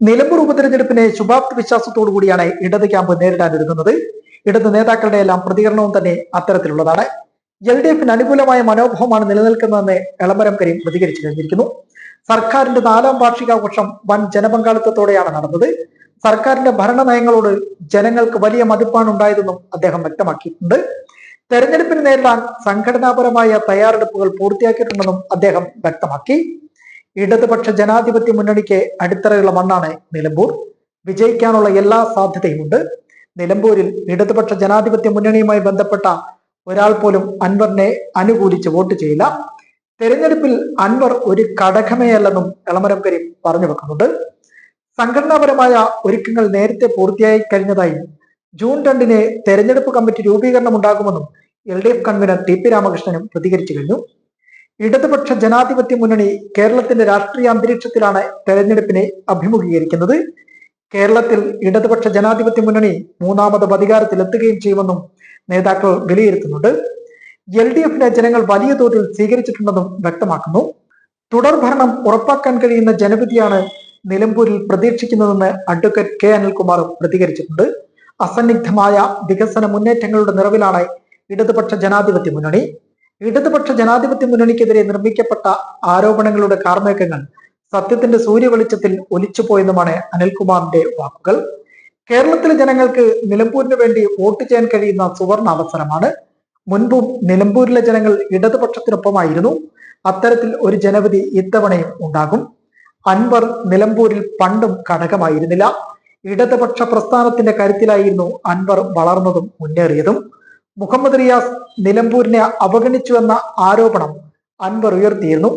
നിലമ്പൂർ ഉപതെരഞ്ഞെടുപ്പിനെ ശുഭാപ്തി വിശ്വാസത്തോടു കൂടിയാണ് ഇടത് ക്യാമ്പ് നേരിടാനൊരുങ്ങുന്നത്. ഇടത് നേതാക്കളുടെ എല്ലാം പ്രതികരണവും തന്നെ അത്തരത്തിലുള്ളതാണ്. LDFിന് അനുകൂലമായ മനോഭാവമാണ് നിലനിൽക്കുന്നതെന്ന് എളമരം കരീം പ്രതികരിച്ചു കഴിഞ്ഞിരിക്കുന്നു. സർക്കാരിന്റെ 4ാം വാർഷികാഘോഷം വൻ ജനപങ്കാളിത്തത്തോടെയാണ് നടന്നത്. സർക്കാരിന്റെ ഭരണ നയങ്ങളോട് ജനങ്ങൾക്ക് വലിയ മതിപ്പാണ് ഉണ്ടായതെന്നും അദ്ദേഹം വ്യക്തമാക്കിയിട്ടുണ്ട്. തെരഞ്ഞെടുപ്പിന് നേരിടാൻ സംഘടനാപരമായ തയ്യാറെടുപ്പുകൾ പൂർത്തിയാക്കിയിട്ടുണ്ടെന്നും അദ്ദേഹം വ്യക്തമാക്കി. ഇടതുപക്ഷ ജനാധിപത്യ മുന്നണിക്ക് അടിത്തറയുള്ള മണ്ണാണ് നിലമ്പൂർ. വിജയിക്കാനുള്ള എല്ലാ സാധ്യതയുമുണ്ട്. നിലമ്പൂരിൽ ഇടതുപക്ഷ ജനാധിപത്യ മുന്നണിയുമായി ബന്ധപ്പെട്ട ഒരാൾ പോലും അൻവറിനെ അനുകൂലിച്ച് വോട്ട് ചെയ്യില്ല. തെരഞ്ഞെടുപ്പിൽ അൻവർ ഒരു ഘടകമേയല്ലെന്നും എളമരം കരീം പറഞ്ഞു വെക്കുന്നുണ്ട്. സംഘടനാപരമായ ഒരുക്കങ്ങൾ നേരത്തെ പൂർത്തിയായി കഴിഞ്ഞതായും ജൂൺ 2-ന് തെരഞ്ഞെടുപ്പ് കമ്മിറ്റി രൂപീകരണം ഉണ്ടാകുമെന്നും LDF കൺവീനർ TP രാമകൃഷ്ണനും പ്രതികരിച്ചു കഴിഞ്ഞു. ഇടതുപക്ഷ ജനാധിപത്യ മുന്നണി കേരളത്തിന്റെ രാഷ്ട്രീയ അന്തരീക്ഷത്തിലാണ് തെരഞ്ഞെടുപ്പിനെ അഭിമുഖീകരിക്കുന്നത്. കേരളത്തിൽ ഇടതുപക്ഷ ജനാധിപത്യ മുന്നണി 3ാമത് അധികാരത്തിലെത്തുകയും ചെയ്യുമെന്നും നേതാക്കൾ വിലയിരുത്തുന്നുണ്ട്. LDFിനെ ജനങ്ങൾ വലിയ തോതിൽ സ്വീകരിച്ചിട്ടുണ്ടെന്നും വ്യക്തമാക്കുന്നു. തുടർ ഭരണം ഉറപ്പാക്കാൻ കഴിയുന്ന ജനവിധിയാണ് നിലമ്പൂരിൽ പ്രതീക്ഷിക്കുന്നതെന്ന് അഡ്വക്കേറ്റ് K അനിൽകുമാർ പ്രതികരിച്ചിട്ടുണ്ട്. അസന്നിഗ്ധമായ വികസന മുന്നേറ്റങ്ങളുടെ നിറവിലാണ് ഇടതുപക്ഷ ജനാധിപത്യ മുന്നണി. ഇടതുപക്ഷ ജനാധിപത്യ മുന്നണിക്കെതിരെ നിർമ്മിക്കപ്പെട്ട ആരോപണങ്ങളുടെ കാർമേഘങ്ങൾ സത്യത്തിന്റെ സൂര്യവെളിച്ചത്തിൽ ഒലിച്ചുപോയെന്നുമാണ് അനിൽകുമാറിന്റെ വാക്കുകൾ. കേരളത്തിലെ ജനങ്ങൾക്ക് നിലമ്പൂരിന് വേണ്ടി വോട്ട് ചെയ്യാൻ കഴിയുന്ന സുവർണ അവസരമാണ്. മുൻപും നിലമ്പൂരിലെ ജനങ്ങൾ ഇടതുപക്ഷത്തിനൊപ്പമായിരുന്നു. അത്തരത്തിൽ ഒരു ജനവിധി ഇത്തവണയും ഉണ്ടാകും. അൻവർ നിലമ്പൂരിൽ പണ്ടും ഘടകമായിരുന്നില്ല. ഇടതുപക്ഷ പ്രസ്ഥാനത്തിന്റെ കരുത്തിലായിരുന്നു അൻവർ വളർന്നതും മുന്നേറിയതും. മുഹമ്മദ് റിയാസ് നിലമ്പൂരിനെ അവഗണിച്ചുവെന്ന ആരോപണം അൻവർ ഉയർത്തിയിരുന്നു.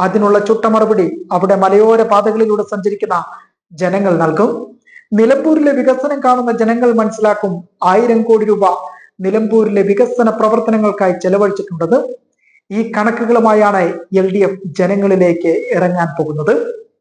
അതിനുള്ള ചുട്ട മറുപടി അവിടെ മലയോര പാതകളിലൂടെ സഞ്ചരിക്കുന്ന ജനങ്ങൾ നൽകും. നിലമ്പൂരിലെ വികസനം കാണുന്ന ജനങ്ങൾ മനസ്സിലാക്കും 1000 കോടി രൂപ നിലമ്പൂരിലെ വികസന പ്രവർത്തനങ്ങൾക്കായി ചെലവഴിച്ചിട്ടുണ്ടെന്ന്. ഈ കണക്കുകളുമായാണ് LDF ജനങ്ങളിലേക്ക് ഇറങ്ങാൻ പോകുന്നത്.